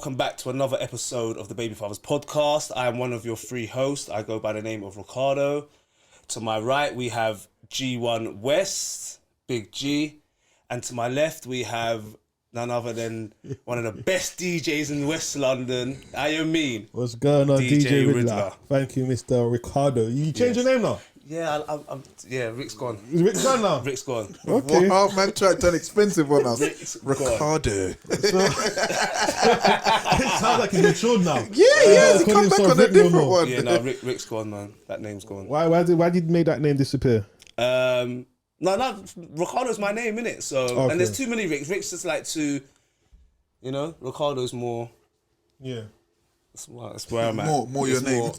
welcome back to another episode of the Baby Fathers podcast. I am one of your three hosts. I go by the name of Ricardo. To my right, we have G1 West, Big G. And to my left, we have none other than one of the best DJs in West London. How you mean? What's going on, DJ Ridler? Thank you, Mr. Ricardo. You changed your name now? Yeah, yeah, Rick's gone. Is Rick gone now? Rick's gone. Okay. Wow, man tried to turn expensive on us. Rick's Ricardo. It sounds like he's matured now. Yeah, he come back on a different one. Yeah, no, Rick's gone, man. That name's gone. Why did you make that name disappear? No, Ricardo's my name, innit? So, Okay. and there's too many Ricks. Rick's just like too, Ricardo's more. Yeah. That's where I'm at. More your name.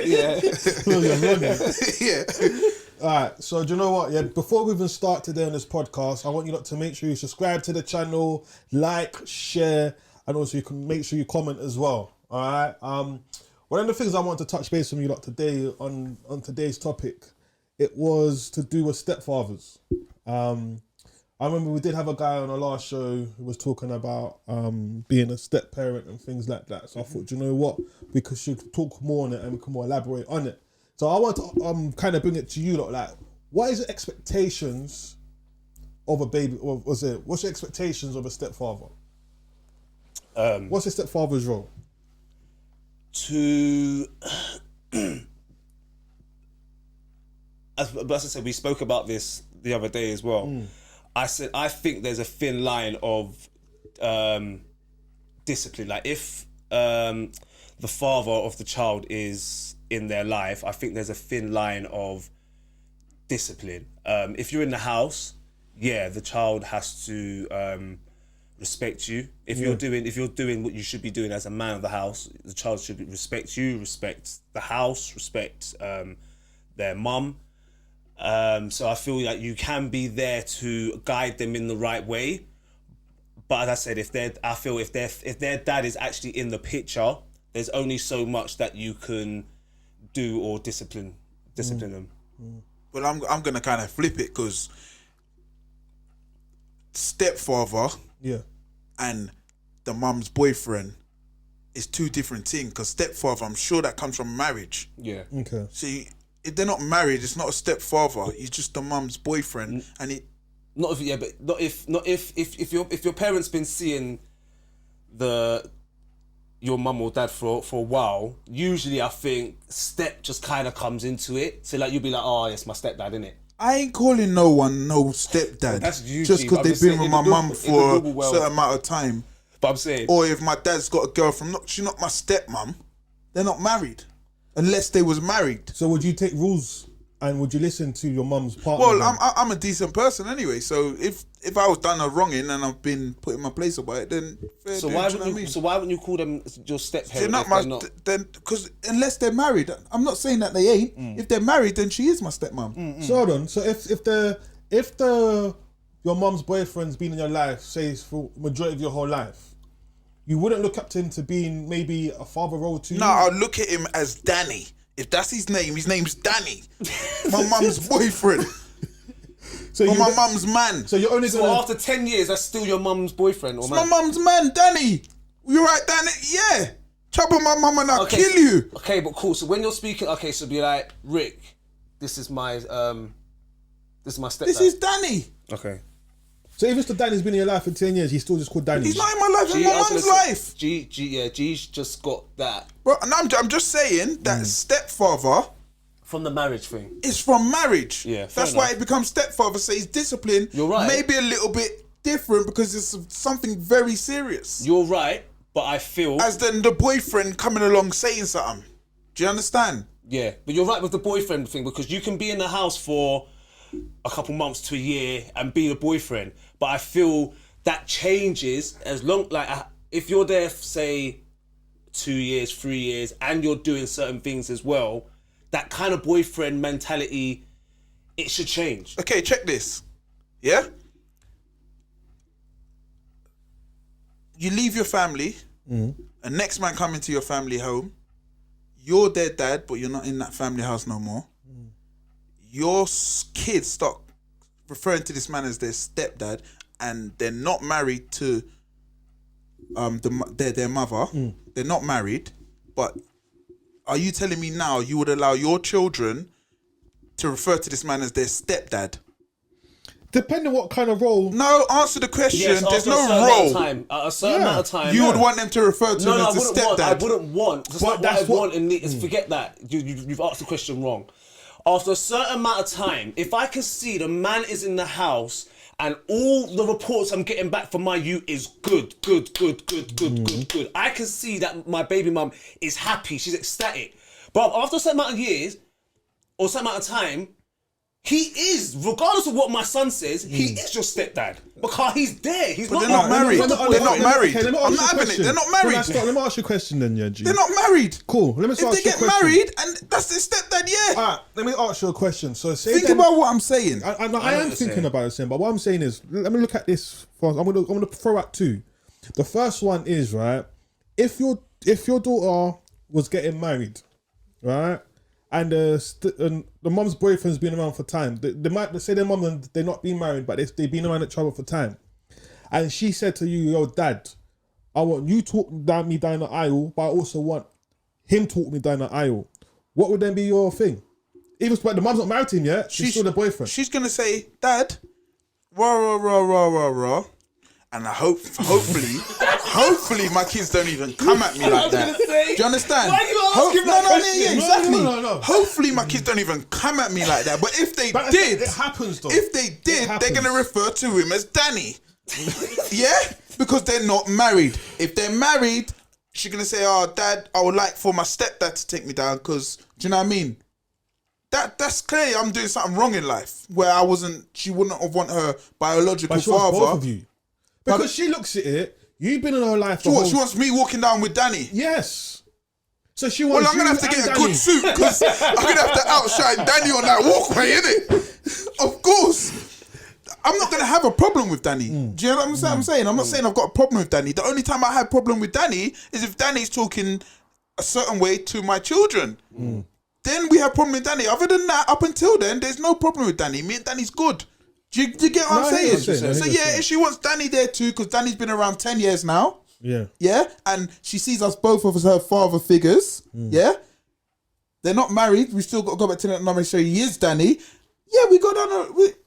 Yeah. No, you're running. Yeah. Alright, so do you know what? Yeah, before we even start today on this podcast, I want you lot to make sure you subscribe to the channel, like, share, and also you can make sure you comment as well. Alright. One of the things I want to touch base with you lot today on today's topic, it was to do with stepfathers. I remember we did have a guy on our last show who was talking about being a step parent and things like that. So I thought, you know what, we should talk more on it and we can more elaborate on it. So I want to kind of bring it to you lot, like, what is the expectations of a baby? Or what's your expectations of a stepfather? What's a stepfather's role? As I said, we spoke about this the other day as well. I said, I think there's a thin line of discipline. Like if the father of the child is in their life, I think there's a thin line of discipline. If you're in the house, yeah, the child has to respect you. If you're doing what you should be doing as a man of the house, the child should respect you, respect the house, respect their mum. So I feel like you can be there to guide them in the right way, but as I said, if their dad is actually in the picture, there's only so much that you can do or discipline them. Well, I'm gonna kind of flip it because stepfather, and the mum's boyfriend is two different things. Because stepfather, I'm sure that comes from marriage. Yeah. Okay. See, if they're not married, it's not a stepfather. He's just the mum's boyfriend, and it. Not if your parents been seeing your mum or dad for a while. Usually, I think step just kind of comes into it. So like you'll be like, oh, it's my stepdad, innit? I ain't calling no one no stepdad. That's usually, just because they've been with my mum for a world. certain amount of time. But I'm saying, or if my dad's got a girlfriend, she's not my stepmom. They're not married, unless they was married. So would you take rules and would you listen to your mum's partner? Well, I'm a decent person anyway. So if I was done a wronging and I've been put in my place about it, then fair so dude, why do you know what I mean? So why wouldn't you call them your step They're parents? not then because unless they're married, I'm not saying that they ain't. If they're married, then she is my stepmom. So hold on. So if your mum's boyfriend's been in your life, say for majority of your whole life, you wouldn't look up to him to being maybe a father role to you? No, I'll look at him as Danny. If that's his name's Danny. My mum's boyfriend. So my mum's man. So you're only So gonna... after 10 years, that's still your mum's boyfriend or It's man? my mum's man, Danny. You right, Danny? Yeah. Trouble my mum and I'll kill you. Okay, but cool. So when you're speaking, so be like, Rick, this is my stepdad. This is Danny. Okay. So if Mr. Danny's been in your life for 10 years, he's still just called Danny? He's not in my life, he's in my mum's life. G's just got that. Bro, and I'm just saying that stepfather From the marriage thing. is from marriage. Yeah, fair that's why enough. it becomes stepfather. So his discipline You're right. maybe a little bit different because it's something very serious. You're right, but I feel... As then the boyfriend coming along saying something. Do you understand? Yeah, but you're right with the boyfriend thing because you can be in the house for a couple months to a year and be the boyfriend, but I feel that changes as long, like, if you're there, say, 2 years, 3 years, and you're doing certain things as well, that kind of boyfriend mentality, it should change. Okay, check this. Yeah? You leave your family, and next man come into your family home, you're their dad, but you're not in that family house no more. Your kids start referring to this man as their stepdad, and they're not married to their mother. They're not married, but are you telling me now you would allow your children to refer to this man as their stepdad? Depending what kind of role. No, answer the question. Yes, There's after no a certain role. amount of time, at a certain amount of time. You would want them to refer to him I as the wouldn't stepdad. want. I wouldn't want. That's But not that's what I what- want. And forget that. You've asked the question wrong. After a certain amount of time, if I can see the man is in the house and all the reports I'm getting back from my youth is good. I can see that my baby mum is happy. She's ecstatic. But after a certain amount of years or a certain amount of time, he is, regardless of what my son says, he is your stepdad because he's there. He's But not. they're not married. Let me- They're not married. Okay, let me I'm ask you not a having it. question. They're not Can I married. start- Let me ask you a question then, yeah, G. They're not married. Cool. Let me If ask they you a get question. married and that's their stepdad, yeah. Alright, let me ask you a question. So say Think then- about what I'm saying. I am what thinking you're saying. about it, but what I'm saying is, let me look at this first. I'm gonna throw out two. The first one is, right, if your daughter was getting married, right, and the mum's boyfriend's been around for time, they might say their mum and they're not being married, but they've been around each other for time, and she said to you, yo, dad, I want you to talk me down the aisle, but I also want him to talk me down the aisle. What would then be your thing? Even but the mum's not married to him yet. She's still the boyfriend. She's gonna say, Dad, rah. And hopefully my kids don't even come at me like that. Do you understand? Why are you asking that question? Yeah, exactly. No. Hopefully my kids don't even come at me like that. But if they But did, it happens though. if they did, happens. they're gonna refer to him as Danny. Yeah? Because they're not married. If they're married, she's gonna say, oh, Dad, I would like for my stepdad to take me down because, do you know what I mean? That's clearly I'm doing something wrong in life where she wouldn't have want her biological But she wants father. both of you. Because she looks at it, you've been in her life for She wants me walking down with Danny. Yes. So she Well, wants I'm gonna have to get a good suit because I'm gonna have to outshine Danny on that walkway, innit? Of course. I'm not gonna have a problem with Danny. Do you know what I'm saying? I'm not saying I've got a problem with Danny. The only time I have a problem with Danny is if Danny's talking a certain way to my children. Then we have a problem with Danny. Other than that, up until then, there's no problem with Danny. Me and Danny's good. Do you get what No, I'm I hear saying? what you're saying. I hear So what you're yeah, saying. if she wants Danny there too, because Danny's been around 10 years now. Yeah, and she sees us both as her father figures. Yeah, they're not married. We still got to go back to that number and show he is Danny. Yeah,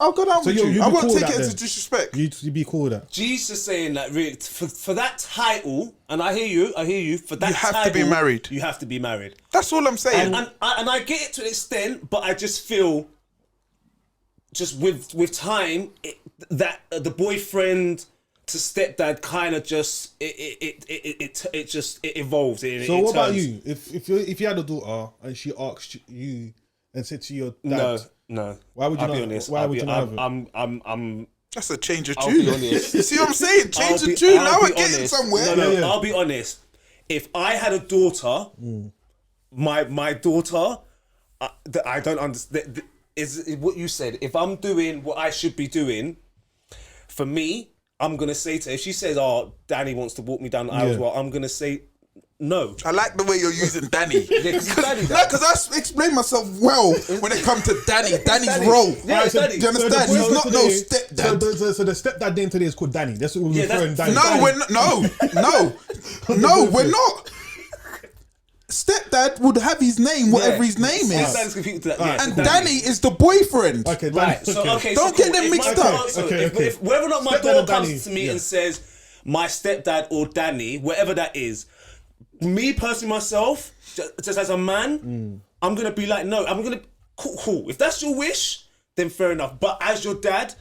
I'll go down So with you'd you. be I won't cool with take it that as a then? disrespect. You'd be cool with that. Jesus saying that really for that title, and I hear you. For that You have to title, be married. You have to be married. That's all I'm saying. And I get it to an extent, but I just feel, just with time, that the boyfriend to stepdad kind of just it evolves. So what about you? If you had a daughter and she asked you and said to your dad, No. Why would you I'll not- be honest. why would you not have it? I'm That's a change of I'll tune. be honest. You see what I'm saying? Change I'll be- of tune. I'll Now be we're getting honest. somewhere. No, Yeah. I'll be honest. If I had a daughter, my daughter, I don't understand. Is what you said. If I'm doing what I should be doing, for me, I'm gonna say to her, if she says, "Oh, Danny wants to walk me down the aisle as Yeah. well," I'm gonna say no. I like the way you're using Danny. 'cause it's Danny, that. Because I explained myself well when it comes to Danny's Danny. role. Yeah, it's Danny. Do you understand? the He's boyfriend not no today- stepdad. So the stepdad name today is called Danny. That's what we're Yeah, referring that's- Danny. No, we're not. No, we're not. Stepdad would have his name, whatever his name is. Stepdad's confused to that. Alright, Yeah, And Danny is the boyfriend. Okay, Right. Danny. So okay. Don't so get them if mixed my up. daughter- so Okay, if- okay. if whether or not my Stepdad daughter and Danny, comes to me yeah. and says my stepdad or Danny, whatever that is, me personally myself, just as a man, I'm gonna be like, no, I'm gonna cool. If that's your wish, then fair enough. But as your dad,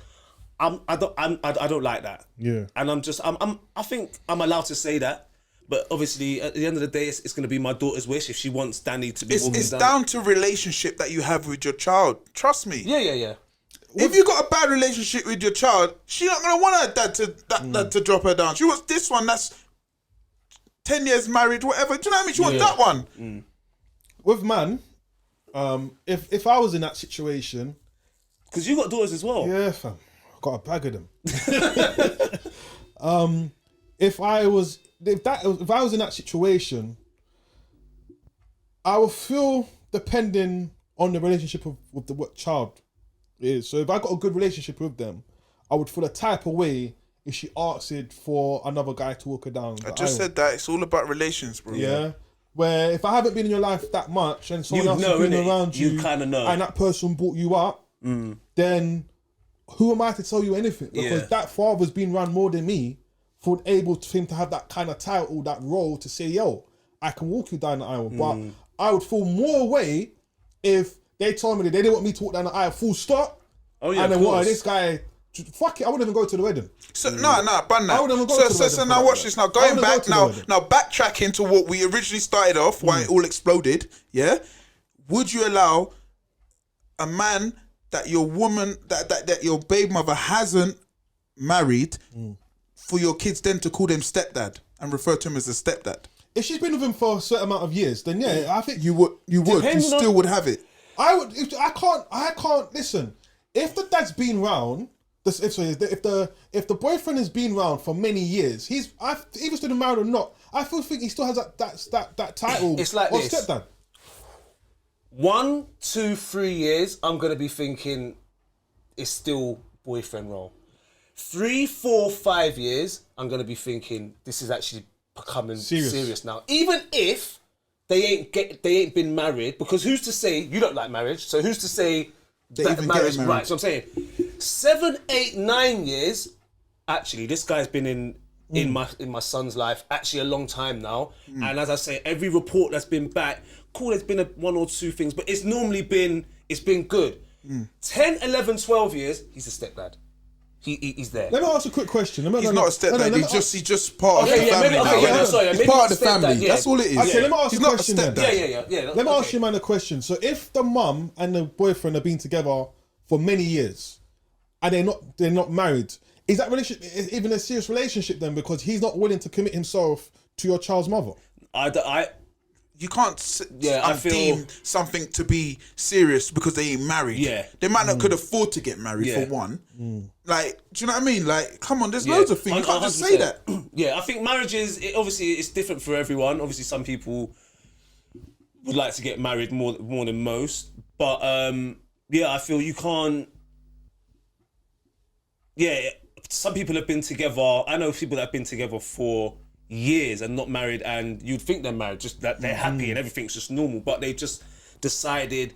I don't like that. Yeah. And I think I'm allowed to say that. But obviously, at the end of the day, it's going to be my daughter's wish if she wants Danny to be. It's down to relationship that you have with your child. Trust me. Yeah. If you got a bad relationship with your child, she's not gonna want her dad to drop her down. She wants this one that's 10 years married, whatever. Do you know what I mean? She wants that one. With man, if I was in that situation, Because you got daughters as well. yeah, fam, I got a bag of them. If I was in that situation, I would feel depending on the relationship with the what child is. So if I got a good relationship with them, I would feel a type of way if she asks it for another guy to walk her down. I just said that it's all about relations, bro. Yeah. Where if I haven't been in your life that much and someone else has been around you, kind of know, and that person brought you up, then who am I to tell you anything? Because that father's been around more than me, for able to him to have that kind of title, that role to say, yo, I can walk you down the aisle. But I would feel more away if they told me that they didn't want me to walk down the aisle full stop. Oh yeah, and then what, this guy, fuck it, I wouldn't even go to the wedding. So ban that. I wouldn't even go to the wedding. So now watch this. Now going back now backtracking to what we originally started off, why it all exploded. Yeah, would you allow a man that your woman that your babe mother hasn't married for your kids then to call them stepdad and refer to him as a stepdad? If she's been with him for a certain amount of years, then yeah, I think you still would have it. I would. I can't listen. If the dad's been round, if the boyfriend has been round for many years, even still married or not, I think he still has that title. It's like of this. Stepdad. 1, 2, 3 years, I'm gonna be thinking it's still boyfriend role. 3, 4, 5 years, I'm gonna be thinking this is actually becoming serious now. Even if they ain't been married, because who's to say you don't like marriage? So who's to say that marriage right? So I'm saying 7, 8, 9 years. Actually, this guy's been in my son's life actually a long time now. And as I say, every report that's been back, cool, there's been one or two things, but it's normally been good. 10, 11, 12 years, he's a stepdad. He's there. Let me ask a quick question. He's not a stepdad. He's just part of the family now. He's part of the family. That's all it is. Okay, let me ask he's a not question a stepdad. then. Yeah. Let me ask you, man, a question. So if the mum and the boyfriend have been together for many years and they're not married, is that relationship even a serious relationship then? Because he's not willing to commit himself to your child's mother. You can't deem something to be serious because they ain't married. Yeah. They might not could afford to get married for one. Like, do you know what I mean? Like, come on, there's loads of things. You can't just say that. Yeah, I think marriage obviously it's different for everyone. Obviously, some people would like to get married more than most. But I feel you can't. Yeah, some people have been together. I know people that have been together for years and not married, and you'd think they're married, just that they're happy and everything's just normal, but they just decided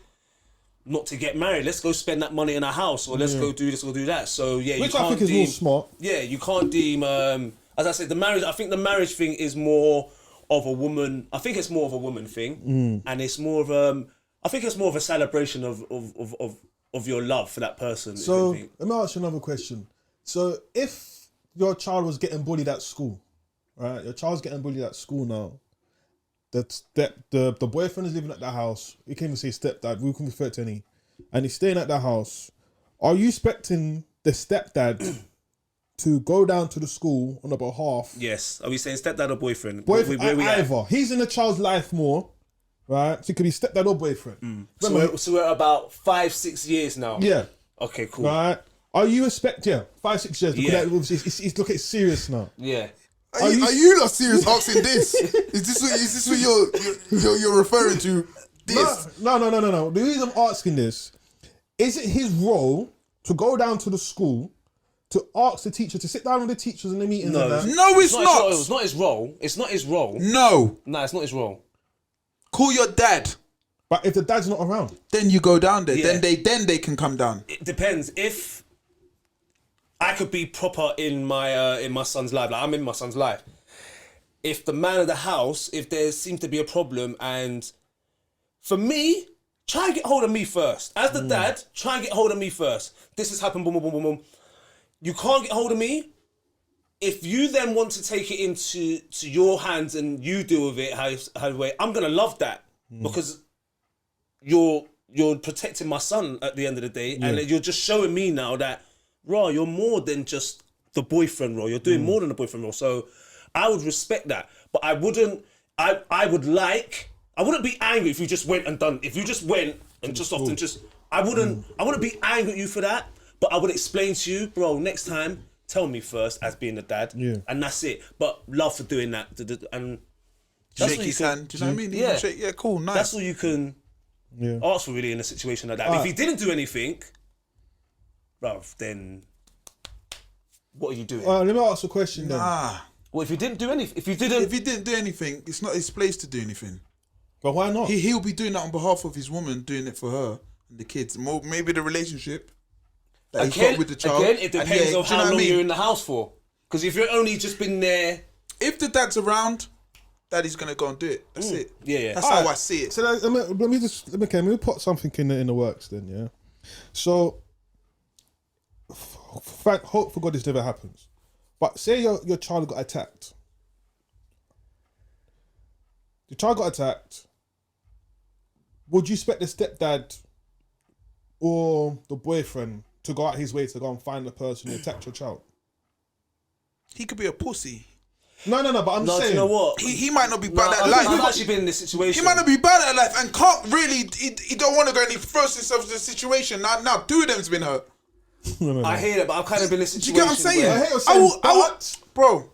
not to get married. Let's go spend that money in a house, or let's go do this or do that. So yeah, which I think is more smart. Yeah, you can't deem. As I said, the marriage. I think the marriage thing is more of a woman. I think it's more of a woman thing, and it's more of I think it's more of a celebration of your love for that person. So let me ask you another question. So if your child was getting bullied at school, right? Your child's getting bullied at school now. The boyfriend is living at that house. We can even say stepdad. We can refer to any, and he's staying at that house. Are you expecting the stepdad to go down to the school on the behalf? Yes. Are we saying stepdad or boyfriend? Boyfriend, either. He's in the child's life more, right? So it could be stepdad or boyfriend. So we're about 5-6 years now. Yeah. Okay. Cool. Right. Are you 5-6 years? Because it's look, it's serious now. Yeah. Are you not serious asking this? Is this what you're referring to? This? No. The reason I'm asking this, is it his role to go down to the school to ask the teacher to sit down with the teachers in the meetings? No, it's not. It's not his role. It's not his role. No, it's not his role. Call your dad. But if the dad's not around, then you go down there. Yeah. Then they can come down. It depends. If I could be proper in my son's life, like I'm in my son's life. If the man of the house, if there seems to be a problem, and for me, try and get hold of me first. As the dad, try and get hold of me first. This has happened, boom, boom, boom, boom, boom. You can't get hold of me. If you then want to take it into your hands and you deal with it how way, I'm gonna love that because you're protecting my son at the end of the day, and you're just showing me now that, Raw, you're more than just the boyfriend role. You're doing more than the boyfriend role. So I would respect that. But I wouldn't be angry if you just went and done. If you just went and just often just, I wouldn't be angry at you for that. But I would explain to you, bro, next time, tell me first as being the dad. Yeah. And that's it. But love for doing that. And shake his hand. Do you know what I mean? Yeah. Yeah, cool, nice. That's all you can ask for really in a situation like that. If he didn't do anything, bruv, then what are you doing? Let me ask a question then. Well, if you didn't do anything, if you didn't do anything, it's not his place to do anything. But why not? He'll be doing that on behalf of his woman, doing it for her and the kids. Maybe the relationship that he's got with the child. Again, it depends on how long you're in the house for. Because if you're only just been there... If the dad's around, daddy's going to go and do it. That's it. Yeah. That's how I see it. So let me put something in the works then, yeah? So, hope for God this never happens. But say your child got attacked. The child got attacked. Would you expect the stepdad or the boyfriend to go out his way to go and find the person who attacked your child? He could be a pussy. No, but I'm saying... you know what? He might not be bad at life. I've actually been in this situation. He might not be bad at life and can't really... He don't want to go any further of the situation. Now two of them's been hurt. No. I hear it, but I've kind of been in a situation. Do you get what I'm saying? I hear what you're saying, bro,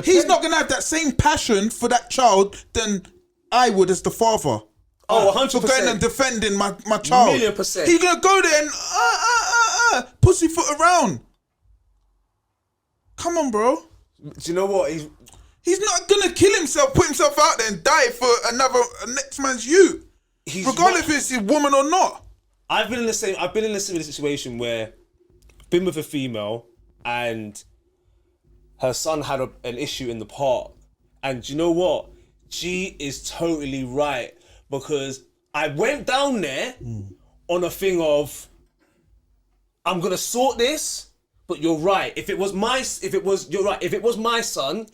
he's not going to have that same passion for that child than I would as the father. Oh, 100%. For going and defending my child. 1,000,000%. He's going to go there and pussyfoot around. Come on, bro. Do you know what? He's not going to kill himself, put himself out there and die for next man's youth. Regardless if it's a woman or not. I've been in a similar situation where I've been with a female and her son had an issue in the park. And do you know what? She is totally right, because I went down there on a thing of, I'm going to sort this. But you're right. If it was my son,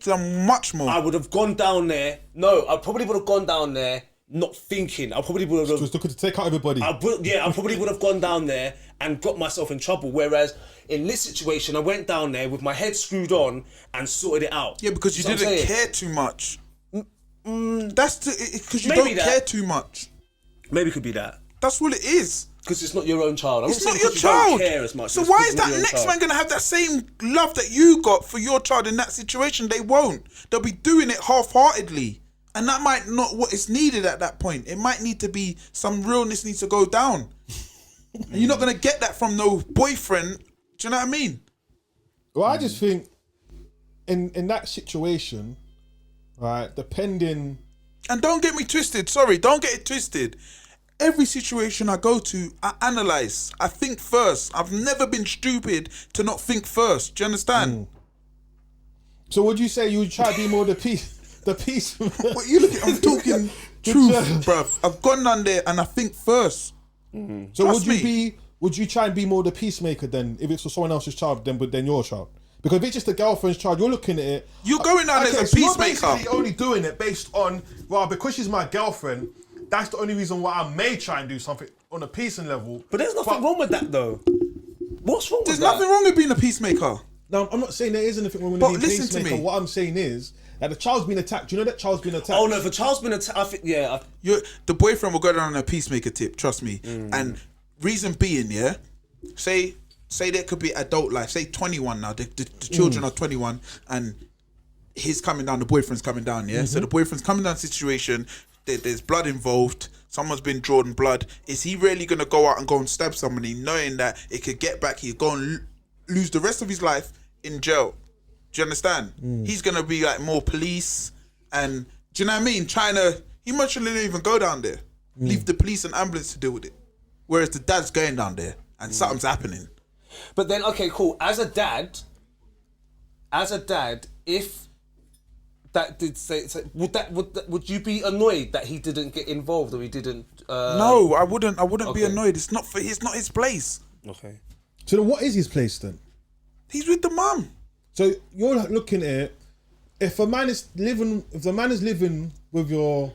much more. I would have gone down there. No, I probably would have gone down there not thinking. I probably would have. Just looking to take out everybody. I probably would have gone down there and got myself in trouble. Whereas in this situation, I went down there with my head screwed on and sorted it out. Yeah, because you didn't care too much. That's because you don't care too much. Maybe it could be that. That's all it is. Because it's not your own child. It's not your child. You don't care as much. So why is that next man going to have that same love that you got for your child in that situation? They won't. They'll be doing it half-heartedly. And that might not what is needed at that point. It might need to be some realness needs to go down. And you're not going to get that from no boyfriend. Do you know what I mean? Well, I just think in that situation, right, depending... And don't get me twisted. Sorry, don't get it twisted. Every situation I go to, I analyse. I think first. I've never been stupid to not think first. Do you understand? So would you say you would try to be more the peace? What you look at? I'm talking truth, bruv. I've gone down there and I think first. So would you try and be more the peacemaker then, if it's for someone else's child than your child? Because if it's just a girlfriend's child, you're looking at it. You're going down as a peacemaker. You're basically only doing it based on, well, because she's my girlfriend. That's the only reason why I may try and do something on a peacing level. But there's nothing wrong with that, though. What's wrong with that? There's nothing wrong with being a peacemaker. No, I'm not saying there is anything wrong with being a peacemaker. What I'm saying is that the child's been attacked. Do you know that child's been attacked? Oh, no, if a child's been attacked, I think, yeah. The boyfriend will go down on a peacemaker tip, trust me. And reason being, yeah, say there could be adult life. Say 21 now. The children are 21 and he's coming down, the boyfriend's coming down, yeah? So the boyfriend's coming down situation, there's blood involved, someone's been drawn blood. Is he really going to go out and go and stab somebody knowing that it could get back, he's going to lose the rest of his life in jail? Do you understand? He's going to be like more police and, do you know what I mean? He might not even go down there. Leave the police and ambulance to deal with it. Whereas the dad's going down there and something's happening. But then, okay, cool. As a dad, if that did say, would you be annoyed that he didn't get involved or he didn't? No, I wouldn't be annoyed. It's not his place. Okay. So then what is his place then? He's with the mum. So you're looking at it, if the man is living with your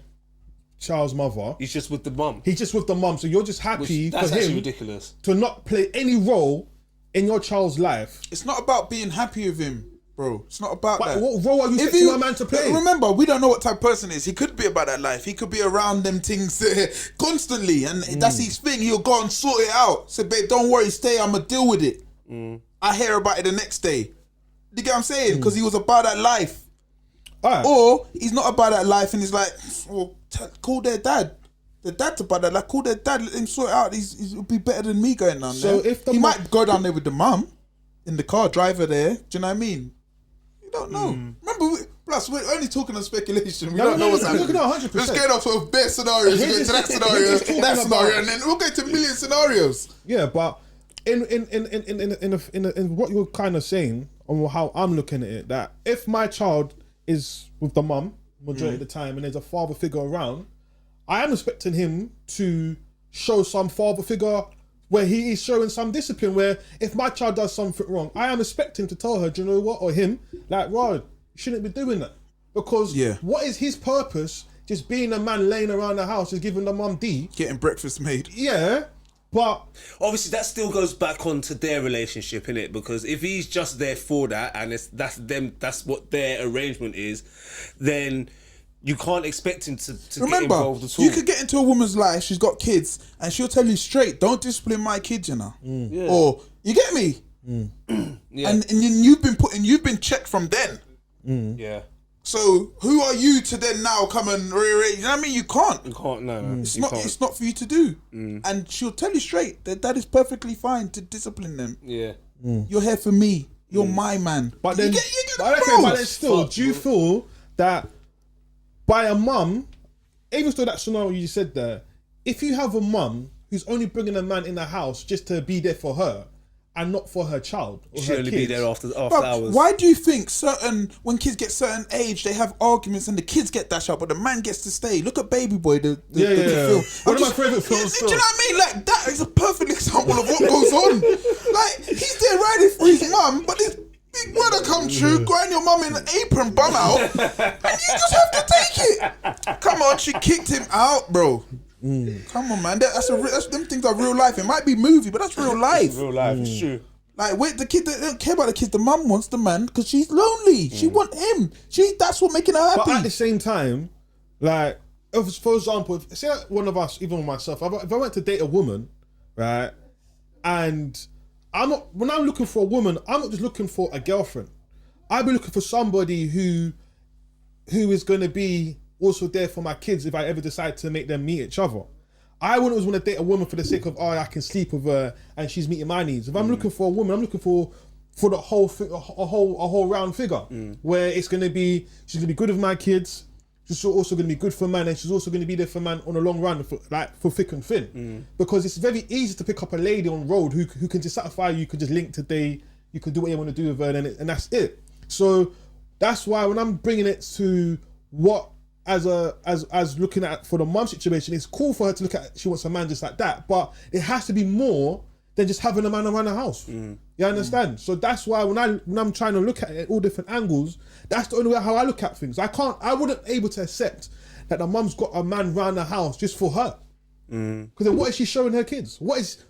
child's mother, he's just with the mum. He's just with the mum. So you're just happy that's for him ridiculous. To not play any role in your child's life. It's not about being happy with him, bro. It's not about that. What role are you expecting a man to play? Remember, we don't know what type of person he is. He could be about that life. He could be around them things constantly, and that's his thing. He'll go and sort it out. Say, babe, don't worry, stay. I'ma deal with it. I hear about it the next day. You get what I'm saying? Because he was about that life. Right. Or he's not about that life, and he's like, well, call their dad. The dad's about that. Like, call their dad. Let him sort it out. He'll be better than me going down there. So if he might go down there with the mum. in the car, driver there. Do you know what I mean? You don't know. Remember, plus we're only talking on speculation. We don't know what's happening. No, 100%. Let's get off of bare scenarios. We're going to that scenario, that scenario, and then we'll go to million scenarios. Yeah, but in what you're kind of saying, on how I'm looking at it, that if my child is with the mum majority of the time and there's a father figure around, I am expecting him to show some father figure where he is showing some discipline, where if my child does something wrong, I am expecting to tell her, do you know what, or him, like, Rod, you shouldn't be doing that. Because what is his purpose just being a man laying around the house, just giving the mum D? Getting breakfast made. Yeah, but obviously that still goes back onto their relationship, innit? Because if he's just there for that and that's what their arrangement is, then you can't expect him to get involved at all. You could get into a woman's life, she's got kids, and she'll tell you straight, don't discipline my kids, you know. Yeah. Or, you get me? Yeah. And you've been checked from then. Yeah. So who are you to then now come and you know what I mean? You can't. You can't, no. It's not for you to do. And she'll tell you straight that is perfectly fine to discipline them. Yeah. You're here for me. You're my man. But then, you get but then still, do you feel that by a mum, even though that scenario you said there, if you have a mum who's only bringing a man in the house just to be there for her and not for her child or She'll her only kids, be there after But hours. why do you think when kids get certain age, they have arguments and the kids get dashed out, but the man gets to stay? Look at Baby Boy, the film. One of my favourite films. Do you know what I mean? Like, that is a perfect example of what goes on. Like, he's there riding for his mum, but this big brother come true, grind your mum in an apron, bum out, and you just have to take it. Come on, she kicked him out, bro. Come on, man. That's them things are real life. It might be movie, but that's real life. Real life, it's true. Like, wait, the kid, they don't care about the kids. The mum wants the man because she's lonely. She want him. That's what making her happy. But at the same time, like, for example, if, say like one of us, even myself, if I went to date a woman, right, and when I'm looking for a woman, I'm not just looking for a girlfriend. I'd be looking for somebody who is going to be also there for my kids if I ever decide to make them meet each other. I wouldn't always want to date a woman for the sake of, I can sleep with her and she's meeting my needs. If I'm looking for a woman, I'm looking for the whole a whole round figure where she's gonna be good with my kids. She's also gonna be good for man, and she's also gonna be there for man on a long run for thick and thin. Because it's very easy to pick up a lady on road who can just satisfy you. You could just link today. You could do what you want to do with her, and that's it. So that's why when I'm bringing it to what. As looking at for the mum situation, it's cool for her to look at. She wants a man just like that, but it has to be more than just having a man around the house. You understand? So that's why when I'm trying to look at it at all different angles, that's the only way how I look at things. I wouldn't able to accept that the mum's got a man around the house just for her. Because then what is she showing her kids? What is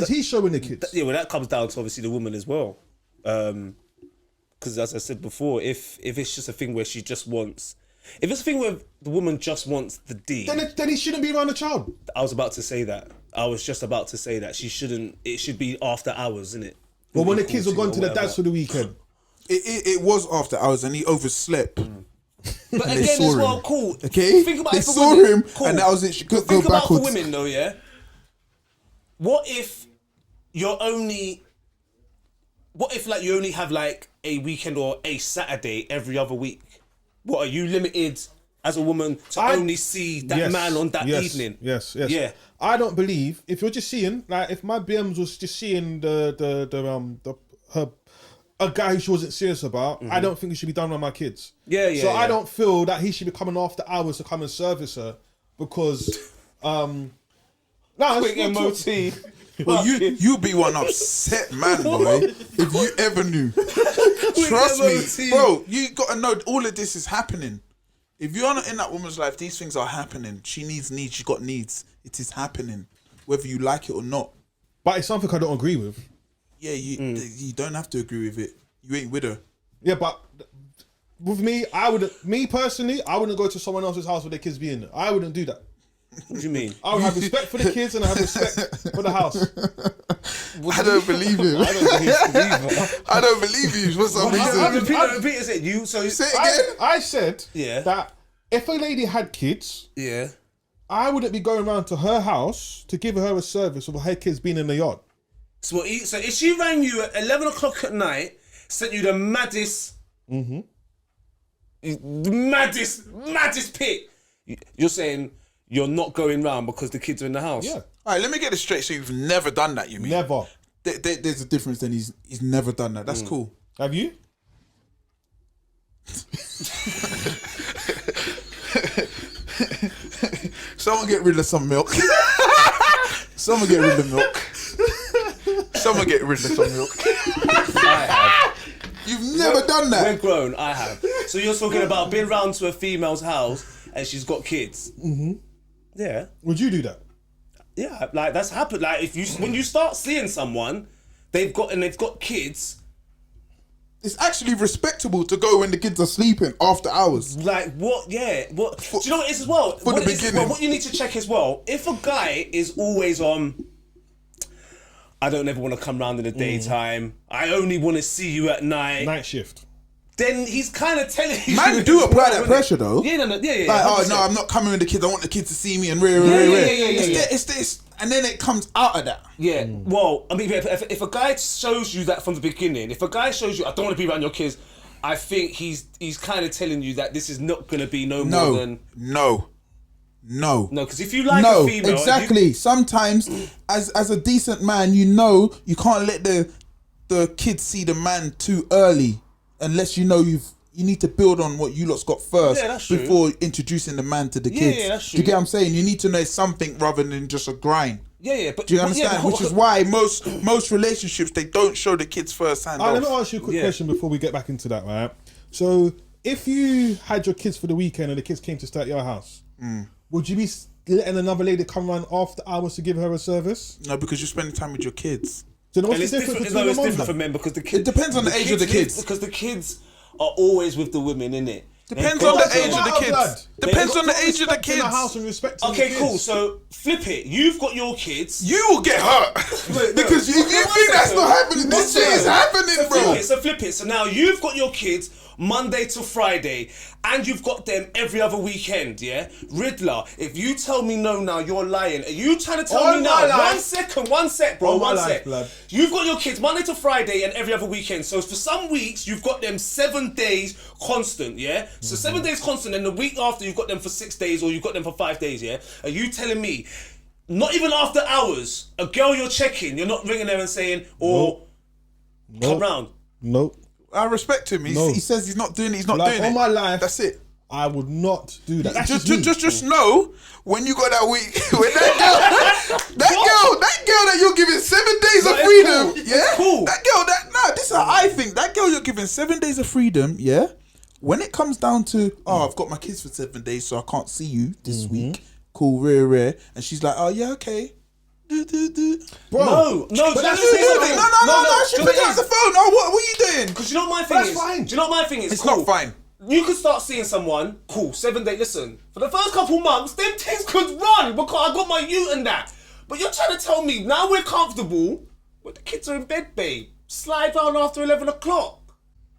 he showing the kids? Yeah, well, that comes down to obviously the woman as well. Because as I said before, if it's just a thing where she just wants. If it's a thing where the woman just wants the D, then he shouldn't be around the child. I was about to say that. I was just about to say that she shouldn't. It should be after hours, isn't it? Well, when the kids have gone to the dads for the weekend, it was after hours, and he overslept. But again, as well, cool. Okay, think about they it for saw women. him, Cool. and that was it. She could Think go about backwards. for women though, yeah. What if you only have like a weekend or a Saturday every other week? What, are you limited as a woman to only see that man on that evening? Yes. Yeah. I don't believe if you're just seeing, like, if my BMs was just seeing a guy who she wasn't serious about, I don't think it should be done on my kids. So I don't feel that he should be coming after hours to come and service her because Quick MOT. Well, you be one upset man, boy. If you ever knew. Trust me, bro. You gotta know all of this is happening. If you're not in that woman's life, these things are happening. She needs needs. She got needs. It is happening, whether you like it or not. But it's something I don't agree with. Yeah, you don't have to agree with it. You ain't with her. Yeah, but with me, personally, I wouldn't go to someone else's house with their kids being there. I wouldn't do that. What do you mean? I would have respect for the kids and I have respect for the house. I don't believe him. I don't believe you. For some reason. Repeat it. You so Say it again. I said Yeah. that if a lady had kids, yeah. I wouldn't be going around to her house to give her a service of her kids being in the yard. So if she rang you at 11 o'clock at night, sent you the maddest, maddest pic, you're saying you're not going round because the kids are in the house? Yeah. All right, let me get this straight. So you've never done that, you mean? Never. There's a difference. Then he's never done that. That's cool. Have you? Someone get rid of some milk. Someone get rid of milk. Someone get rid of some milk. I have. You've never done that. We're grown, I have. So you're talking about being round to a female's house and she's got kids. Yeah. Would you do that? Yeah, like that's happened. Like when you start seeing someone, they've got kids. It's actually respectable to go when the kids are sleeping after hours. Like what? Yeah. What? Do you know what it is as well? For the beginning. What you need to check as well. If a guy is always on, I don't ever want to come round in the daytime. I only want to see you at night. Night shift. Then he's kind of telling you. Man do apply that pressure though. Yeah, yeah. Like, oh no, I'm not coming with the kids. I want the kids to see me and rare. It's this, and then it comes out of that. Yeah. Well, I mean, if a guy shows you that from the beginning, if a guy shows you, I don't want to be around your kids, I think he's kind of telling you that this is not going to be more than no. Because if you like a female, exactly. Sometimes, as a decent man, you can't let the kids see the man too early. Unless you need to build on what you lot's got first before introducing the man to the kids. Yeah, that's true. Do you get what I'm saying? You need to know something rather than just a grind. Yeah. But do you understand? Which is why most relationships, they don't show the kids first hand. Let me ask you a quick question before we get back into that, right? So if you had your kids for the weekend and the kids came to stay at your house, would you be letting another lady come round after hours to give her a service? No, because you're spending time with your kids. So what's the difference between it's different for men because the kids. It depends on the age of the kids. Because the kids are always with the women, innit? Depends on the age of the kids. Depends on the age of the kids. Okay, cool. So flip it. You've got your kids. You will get hurt because if you think that's not happening, this shit is happening, bro. So flip it. So now you've got your kids Monday to Friday, and you've got them every other weekend, yeah? Riddler, if you tell me no now, you're lying. Are you trying to tell me now? One sec, bro, one sec. You've got your kids Monday to Friday and every other weekend. So for some weeks, you've got them 7 days constant, yeah? So 7 days constant, and the week after, you've got them for 6 days, or you've got them for 5 days, yeah? Are you telling me, not even after hours, a girl you're checking, you're not ringing her and saying, come round? Nope. I respect him. He says he's not doing it. He's not doing it. All my life, that's it. I would not do that. That's just know when you got that week, when that girl that you're giving 7 days of freedom, yeah, cool. That girl, this is how I think. That girl you're giving 7 days of freedom, yeah. When it comes down to, I've got my kids for 7 days, so I can't see you this week. Cool, rare, and she's like, oh yeah, okay. Bro, no, she picked up the phone. Oh, what are you doing? Because you know what my thing is? Fine. Do you know what my thing is? It's not fine. You could start seeing someone, cool, 7 days, listen, for the first couple months, them things could run because I got my ute and that. But you're trying to tell me, now we're comfortable, but the kids are in bed, babe. Slide round after 11 o'clock.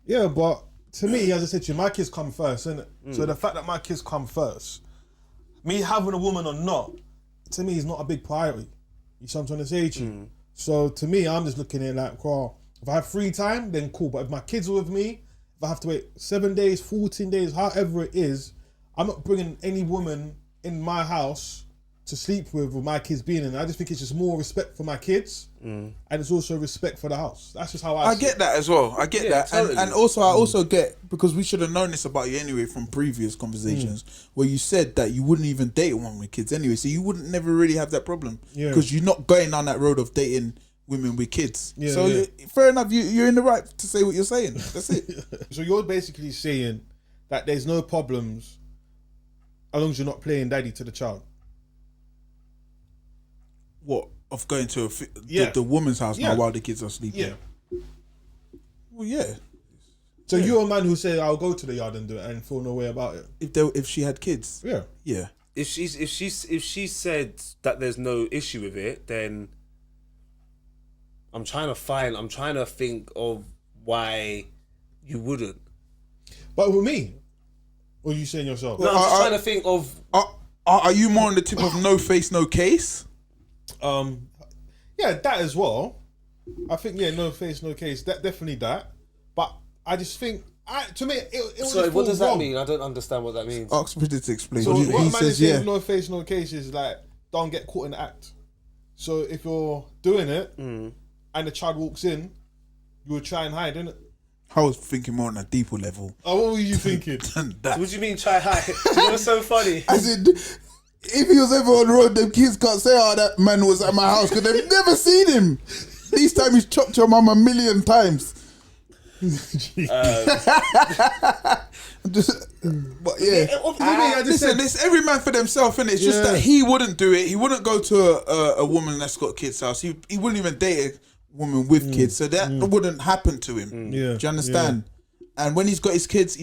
Yeah, but to me, as I said to you, my kids come first, innit? So the fact that my kids come first, me having a woman or not, to me is not a big priority. You see what I'm trying to say to you? So to me, I'm just looking at it like, well, if I have free time, then cool. But if my kids are with me, if I have to wait 7 days, 14 days, however it is, I'm not bringing any woman in my house to sleep with my kids being in. I just think it's just more respect for my kids, and it's also respect for the house. That's just how I see get it. that as well. I get that, totally. and also I also get, because we should have known this about you anyway from previous conversations where you said that you wouldn't even date one with kids anyway, so you wouldn't never really have that problem because you're not going down that road of dating women with kids. Fair enough. You're in the right to say what you're saying. That's it. So you're basically saying that there's no problems as long as you're not playing daddy to the child. What, of going to the woman's house now while the kids are sleeping? Yeah. Well, yeah. So you're a man who say I'll go to the yard and do it and feel no way about it. If she had kids, yeah. If she said that there's no issue with it, then I'm trying to think of why you wouldn't. But with me, or are you saying yourself? No, I'm just trying to think of. Are you more on the tip of no face, no case? Yeah, that as well. I think no face, no case. That definitely that. But I just think, to me, it was. Sorry, what does that mean? I don't understand what that means. Oxford to explain. So what he man says, is saying, no face, no case is like, don't get caught in the act. So if you're doing it and the child walks in, you would try and hide, innit? I was thinking more on a deeper level. Oh, what were you thinking? That. What do you mean try hide? You know what's so funny? I said, if he was ever on the road, them kids can't say, oh, that man was at my house, because they've never seen him. This time he's chopped your mum 1,000,000 times. But yeah. Listen, it's every man for themselves, and it's just that he wouldn't do it. He wouldn't go to a woman that's got kids' house. He wouldn't even date a woman with kids, so that wouldn't happen to him. Yeah. Do you understand? And when he's got his kids,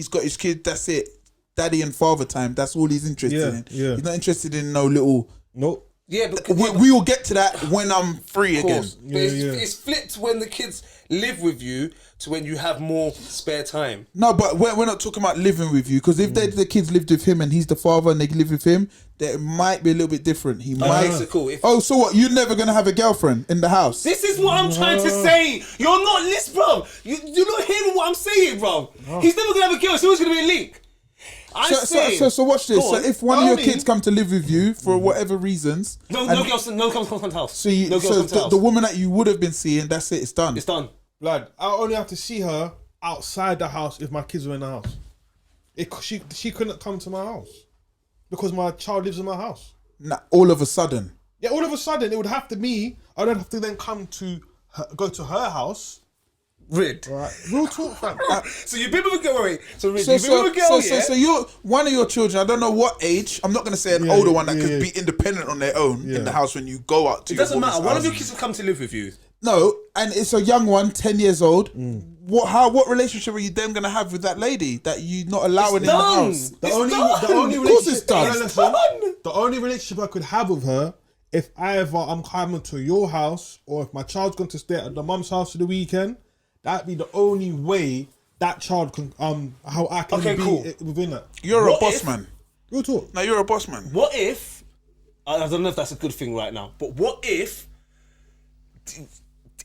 that's it. Daddy and father time. That's all he's interested in. Yeah. He's not interested in no little. Nope. Yeah, but We will get to that when I'm free again. But it's flipped when the kids live with you to when you have more spare time. No, but we're not talking about living with you, because if the kids lived with him and he's the father and they live with him, that might be a little bit different. He might. So cool. So what? You're never gonna have a girlfriend in the house? This is what I'm trying to say. You're not listening, bro. You're not hearing what I'm saying, bro. He's never gonna have a girl. It's always gonna be a link. So watch this. So if one of your kids come to live with you for whatever reasons, no girls come to the house. So the woman that you would have been seeing, that's it. It's done. It's done. Blood, I only have to see her outside the house if my kids were in the house. She couldn't come to my house because my child lives in my house. Nah, all of a sudden. Yeah, all of a sudden it would have to be. I don't have to then go to her house. Rid. Right, real talk, fam. So you've been with a girl, right? So Rid, you've been with a girl, So you're one of your children. I don't know what age. I'm not going to say an older one that could be independent on their own in the house when you go out to. It doesn't matter. One of your kids will come to live with you. No, and it's a young one, 10 years old. What relationship are you then going to have with that lady that you're not allowing in the house? The only Of course it's done. The only relationship I could have with her, if either I'm coming to your house or if my child's going to stay at the mum's house for the weekend, that'd be the only way that child can how I can be within that. You're a boss man. Real talk. No, you're a boss man. What if? I don't know if that's a good thing right now, but what if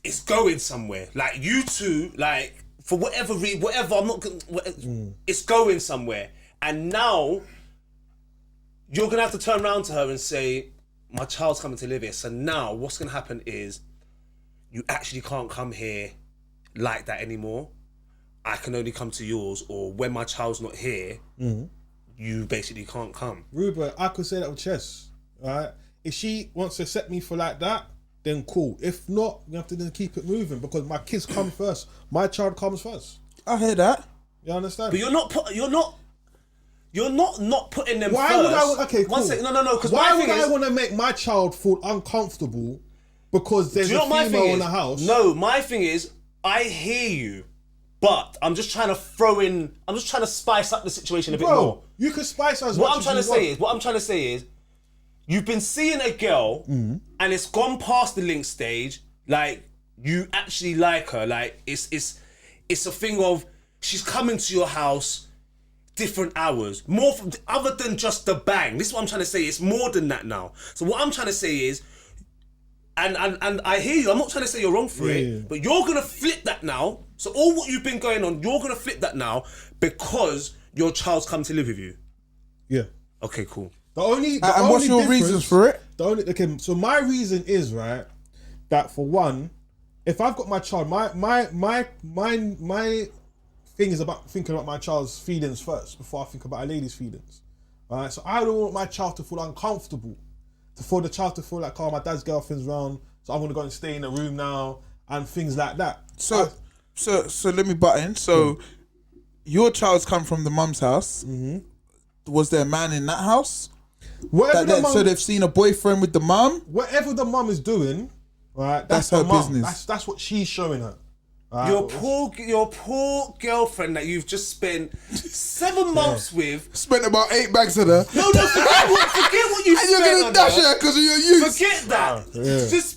it's going somewhere? Like you two, like for whatever reason, I'm not. It's going somewhere, and now you're gonna have to turn around to her and say, "My child's coming to live here." So now, what's gonna happen is, you actually can't come here like that anymore. I can only come to yours, or when my child's not here, you basically can't come. Ruben, I could say that with Chess, right? If she wants to set me for like that, then cool. If not, we have to then keep it moving because my kids come first. My child comes first. I hear that. You understand? But you're not putting them Why first. would I? Okay, cool. One second, no. Because why my would thing I is, want to make my child feel uncomfortable because there's do you know a what my female thing in is? the house? No, my thing is, I hear you, but I'm just trying to I'm just trying to spice up the situation a bit more. You can spice us. What I'm trying to say is, you've been seeing a girl and it's gone past the link stage. Like you actually like her. Like it's a thing of she's coming to your house different hours, more other than just the bang. This is what I'm trying to say. It's more than that now. So what I'm trying to say is, and I hear you. I'm not trying to say you're wrong for it, but you're gonna flip that now. So all what you've been going on, you're gonna flip that now because your child's come to live with you. Yeah. Okay, cool. And what's your reasons for it? So my reason is right that for one, if I've got my child, my thing is about thinking about my child's feelings first before I think about a lady's feelings. Alright, so I don't want my child to feel uncomfortable, for the child to feel like, oh, my dad's girlfriend's around, so I'm gonna go and stay in the room now and things like that. So let me butt in. So your child's come from the mum's house. Was there a man in that house? So they've seen a boyfriend with the mum. Whatever the mum is doing, right? That's her business. That's what she's showing her. Your poor girlfriend that you've just spent 7 months with. Spent about 8 bags of her. No, forget what you And spent you're gonna on dash her. her because of your youth. Forget that.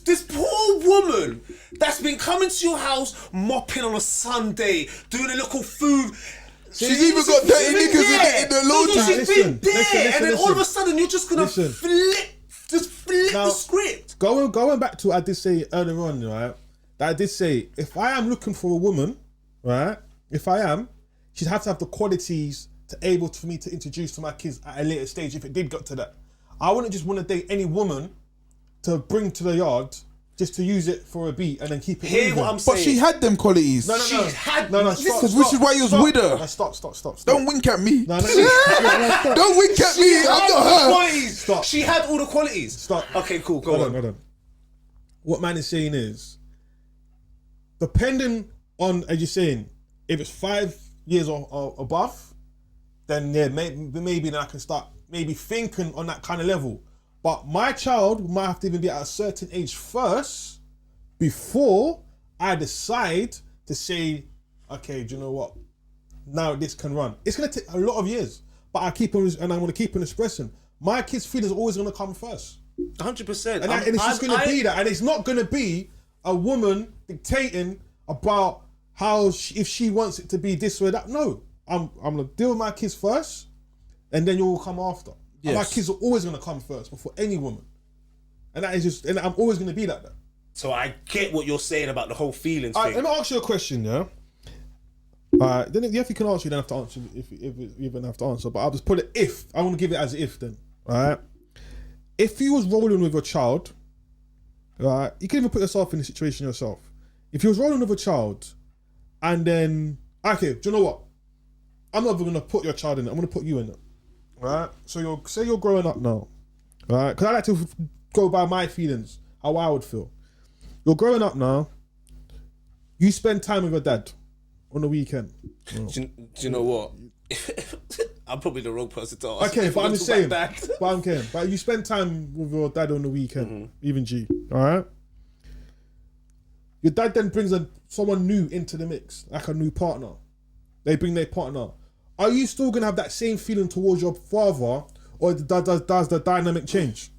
This poor woman that's been coming to your house, mopping on a Sunday, doing a little food. She's even got dirty niggas in the laundry. She's been there, listen, and then all of a sudden you're just gonna flip the script. Going back to what I did say earlier on, right? that I did say, if I am looking for a woman, right? If I am, she'd have to have the qualities for me to introduce to my kids at a later stage if it did get to that. I wouldn't just want to date any woman to bring to the yard just to use it for a beat and then keep it moving. What I'm saying. But she had them qualities. No. She had... No, Stop. Which is why you was with her. No, stop. Don't wink at me. No, Don't wink at me. I'm not her. Qualities. Stop. She had all the qualities. Stop. Okay, cool. Go on. Hold on. What man is saying is, depending on, as you're saying, if it's 5 years or above, then yeah, maybe then I can start maybe thinking on that kind of level. But my child might have to even be at a certain age first before I decide to say, okay, do you know what? Now this can run. It's gonna take a lot of years, but I'm gonna keep on expressing. My kids' feelings are always gonna come first. 100%. And it's just going to be that. And it's not going to be a woman dictating about if she wants it to be this way or that. No, I'm going to deal with my kids first and then you will come after. Yes. And my kids are always going to come first before any woman. And that is just, and I'm always going to be like that. So I get what you're saying about the whole feelings thing. Let me ask you a question, yeah? Then if you can answer, you don't have to answer if you don't have to answer. But I'll just put it if. I want to give it as if then. Alright? If you was rolling with a child, right, you can even put yourself in the situation yourself. If you was rolling with a child, and then, okay, do you know what? I'm not even going to put your child in it. I'm going to put you in it, right? So say you're growing up now, right? Because I like to go by my feelings, how I would feel. You're growing up now. You spend time with your dad on the weekend. Oh. Do you know what? I'm probably the wrong person to ask. Okay, but I'm just saying. But you spend time with your dad on the weekend, even G. All right. Your dad then brings someone new into the mix, like a new partner. They bring their partner. Are you still gonna have that same feeling towards your father, or does the dynamic change?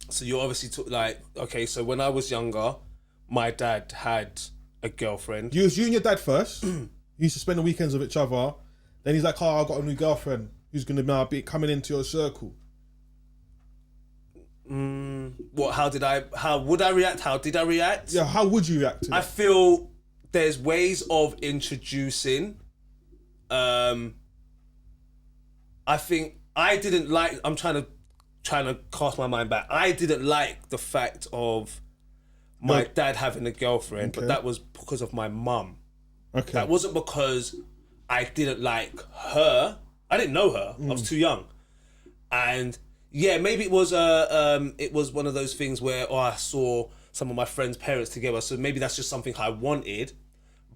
So you're obviously okay. So when I was younger, my dad had a girlfriend. You and your dad first. You used to spend the weekends with each other. Then he's like, "Oh, I got a new girlfriend who's gonna now be coming into your circle." What? How would I react? How did I react? Yeah, how would you react to that? I feel there's ways of introducing. I think I didn't like. I'm trying to cast my mind back. I didn't like the fact of my dad having a girlfriend, but that was because of my mum. Okay. That wasn't because I didn't like her. I didn't know her. I was too young. And yeah, maybe it was one of those things where I saw some of my friends' parents together, so maybe that's just something I wanted.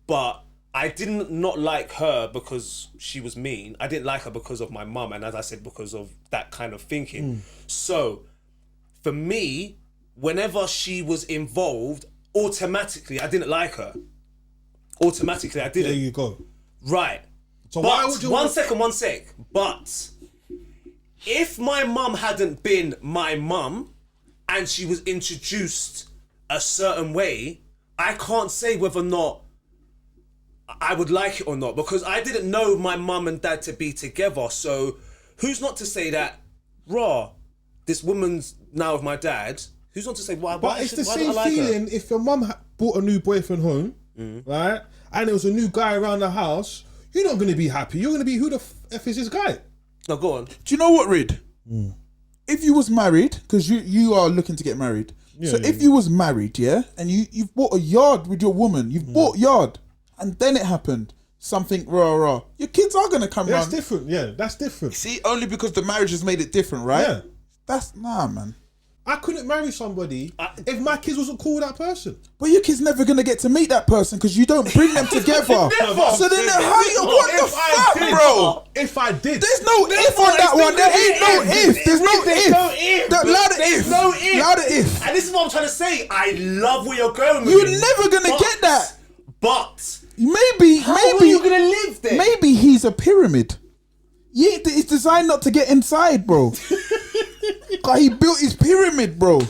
But I didn't not like her because she was mean. I didn't like her because of my mum, and as I said, because of that kind of thinking. So for me, whenever she was involved, automatically I didn't like her. Automatically I didn't. There you go. Right. So but why would you one sec. But if my mum hadn't been my mum and she was introduced a certain way, I can't say whether or not I would like it or not, because I didn't know my mum and dad to be together. So who's not to say that, this woman's now with my dad, who's not to say why? But it's the same feeling if your mum brought a new boyfriend home, right? And there was a new guy around the house, you're not going to be happy. You're going to be, who the F is this guy? No, go on. Do you know what, Rid? If you was married, because you are looking to get married. If you was married, and you've bought a yard with your woman, you've bought yard, and then it happened, something your kids are going to come round. That's different, that's different. See, only because the marriage has made it different, right? Yeah. That's, man. I couldn't marry somebody if my kids wasn't cool with that person. But your kid's never gonna get to meet that person because you don't bring them together. So then what the fuck, bro? If I did. There's no if on that one. There ain't no if. There's no if. Louder if. And this is what I'm trying to say. I love where you're going with You're never gonna get that. But maybe are you gonna live there? Maybe he's a pyramid. Yeah, it's designed not to get inside, bro. Cause he built his pyramid, bro.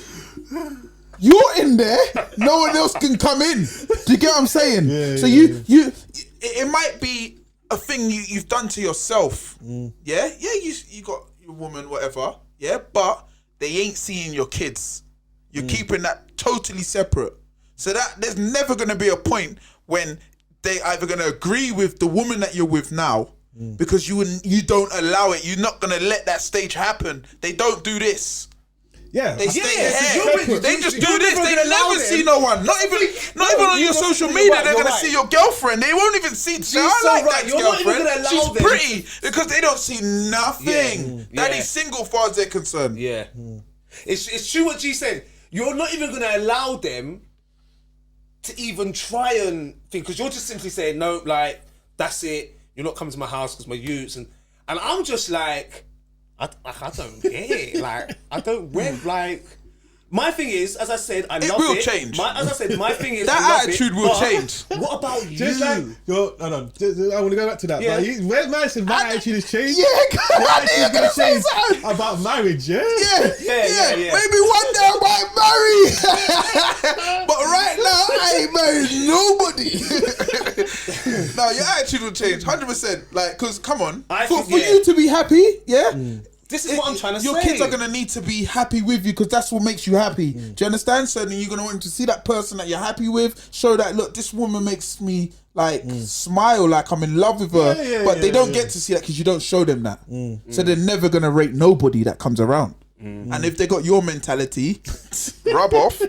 You're in there. No one else can come in. Do you get what I'm saying? It might be a thing you've done to yourself. You got your woman, whatever. Yeah, but they ain't seeing your kids. You're keeping that totally separate. So that there's never going to be a point when they either going to agree with the woman that you're with now because you don't allow it. You're not going to let that stage happen. They don't do this. Yeah, They stay you're here. They just do you're this. never They gonna allow never see them. no one. Not even on your social media. They're going to see your girlfriend. They won't even see. Say, I so like right. that You're not even girlfriend. gonna allow She's them. pretty because they don't see nothing. That Yeah. he's single far as they're concerned. Yeah. It's true what G said. You're not even going to allow them to even try and think, because you're just simply saying, no, like, that's it. You're not coming to my house because my youths. And I'm just like, I don't get it. Like, I don't win. Like, my thing is, as I said, I love it. It will change. As I said, my thing is, That I love attitude it, will but change. What about you? just like I want to go back to that. Yeah. But where's man said my attitude has changed? Yeah, Your I knew you attitude's were gonna say change something. about marriage. Yeah. Yeah. Maybe one day I might marry. But right now, I ain't married nobody. No, your attitude will change 100%. Like, cause come on, For you to be happy, yeah? This is what I'm trying to your say. kids are gonna need to be happy with you because that's what makes you happy. Do you understand? So then you're gonna want to see that person that you're happy with. Show that, look, this woman makes me like smile, like I'm in love with her. But they don't get to see that because you don't show them that. So they're never gonna rate nobody that comes around. And if they got your mentality, rub off.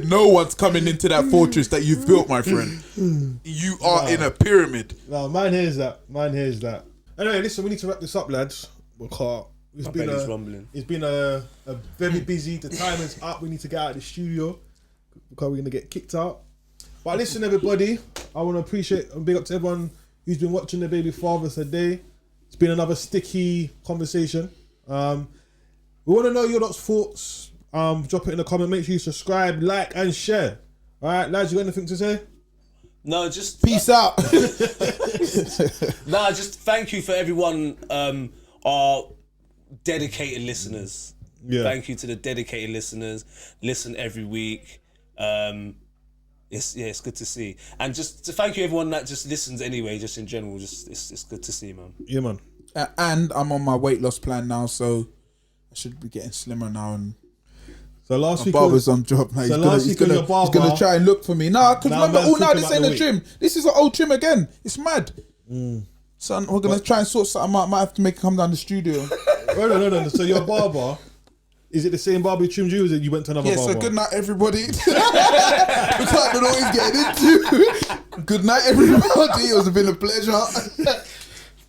No one's coming into that fortress that you've built, my friend. You are in a pyramid. No, mine hears that. Anyway, listen, we need to wrap this up, lads. Because My belly's rumbling. it's been a very busy. The time is up. We need to get out of the studio because we're gonna get kicked out. But listen, everybody, I want to appreciate and big up to everyone who's been watching the Baby Fathers today. It's been another sticky conversation. We want to know your lot's thoughts. Drop it in the comment. Make sure you subscribe, like, and share. All right, lads, you got anything to say? No, just Peace out. Nah, just thank you for everyone, our dedicated listeners. Yeah. Thank you to the dedicated listeners. Listen every week. It's good to see, and just to thank you everyone that just listens anyway. Just in general, just it's good to see, man. Yeah, man. And I'm on my weight loss plan now, so I should be getting slimmer now. And So last week, barber's on job now. So last week your barber- he's gonna try and look for me. Nah, because Now remember, man's now talking this about ain't the a weight. gym. This is an old gym again. It's mad. Son, we're gonna try and sort something out. Might have to make it come down the studio. no. So your barber, is it the same barber who trimmed you, or is it you went to another Yeah, barber? so good night, everybody. We can't know what he's getting into. Good night, everybody. It has been a pleasure.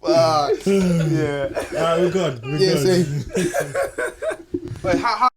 Fuck. Yeah. Alright, we're good. We're Yeah, good. same. Wait, how